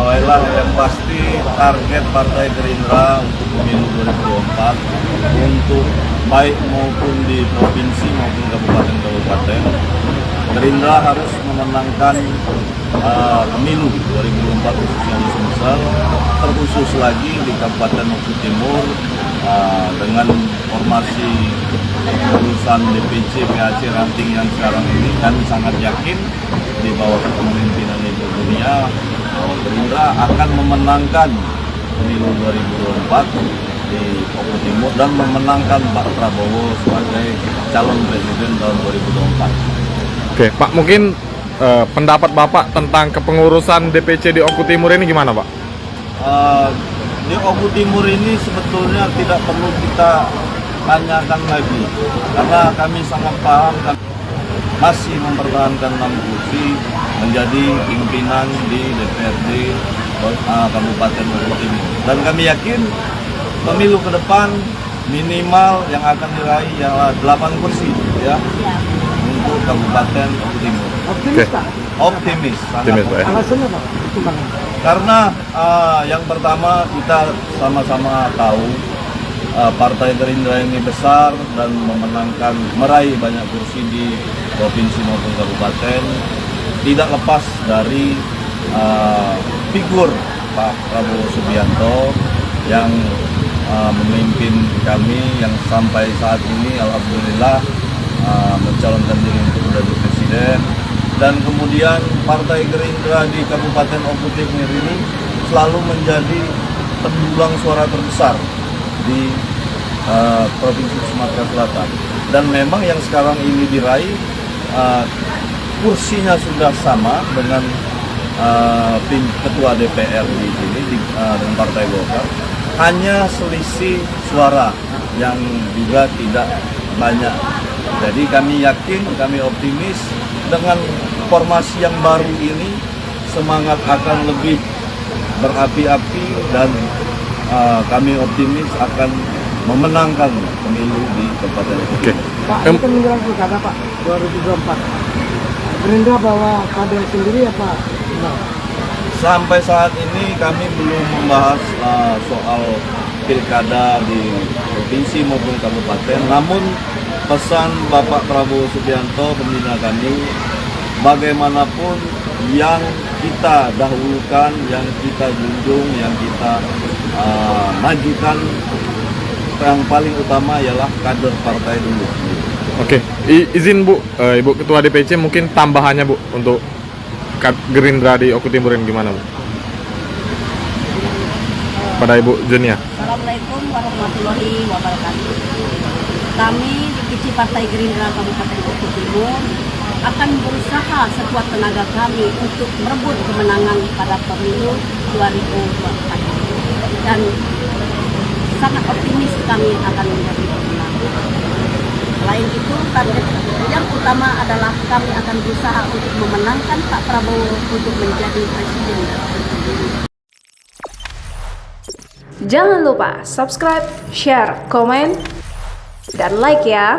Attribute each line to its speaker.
Speaker 1: Baiklah, yang pasti target Partai Gerindra untuk pemilu 2024 untuk baik maupun di provinsi maupun kabupaten-kabupaten, Gerindra harus memenangkan pemilu 2024 khususnya di Sumsel, terkhusus lagi di Kabupaten Oku Timur dengan formasi urusan DPC PAC ranting yang sekarang ini. Kami sangat yakin di bawah kepemimpinan Ibu Dunia Gerindra akan memenangkan pemilu 2024 di Oku Timur dan memenangkan Pak Prabowo sebagai calon presiden tahun 2024.
Speaker 2: Oke, Pak, mungkin pendapat Bapak tentang kepengurusan DPC di Oku Timur ini gimana, Pak?
Speaker 1: Di Oku Timur ini sebetulnya tidak perlu kita tanyakan lagi, karena kami sangat paham kan masih mempertahankan 6 kursi menjadi pimpinan di DPRD Kabupaten Oku Timur. Dan kami yakin pemilu ke depan minimal yang akan diraih ialah 8 kursi ya untuk Kabupaten Oku Timur.
Speaker 3: Optimis Pak?
Speaker 1: Optimis,
Speaker 2: Optimis, Pak.
Speaker 3: Alasannya Pak?
Speaker 1: Karena yang pertama kita sama-sama tahu Partai Gerindra ini besar dan meraih banyak kursi di provinsi maupun kabupaten, tidak lepas dari figur Pak Prabowo Subianto yang memimpin kami yang sampai saat ini alhamdulillah mencalonkan diri untuk menjadi presiden. Dan kemudian Partai Gerindra di Kabupaten Oku Timur ini selalu menjadi pendulang suara terbesar di Provinsi Sumatera Selatan. Dan memang yang sekarang ini diraih kursinya sudah sama dengan ketua DPR di sini dengan Partai Golkar, hanya selisih suara yang juga tidak banyak. Jadi kami yakin, kami optimis dengan formasi yang baru ini semangat akan lebih berapi-api dan kami optimis akan memenangkan pemilu di Kabupaten Oku Timur.
Speaker 3: Pak, kita menjelang pilkada Pak 2024. Gerindra bawa kader sendiri ya Pak? Nah.
Speaker 1: Sampai saat ini kami belum membahas soal pilkada di provinsi maupun kabupaten. Namun pesan Bapak Prabowo Subianto, pembina kami, bagaimanapun yang kita dahulukan, yang kita junjung, yang kita majukan, yang paling utama ialah kader partai dulu.
Speaker 2: Oke, izin Bu, Ibu Ketua DPC mungkin tambahannya Bu untuk Gerindra di Oku Timur ini gimana Bu? Pada Ibu Junia.
Speaker 4: Assalamualaikum warahmatullahi wabarakatuh. Kami divisi Partai Gerindra Kabupaten Oku Timur akan berusaha sekuat tenaga kami untuk merebut kemenangan pada pemilu 2024 dan sangat optimis kami akan menjadi pemenang. Selain itu, target yang utama adalah kami akan berusaha untuk memenangkan Pak Prabowo untuk menjadi presiden.
Speaker 5: Jangan lupa subscribe, share, komen, dan like ya.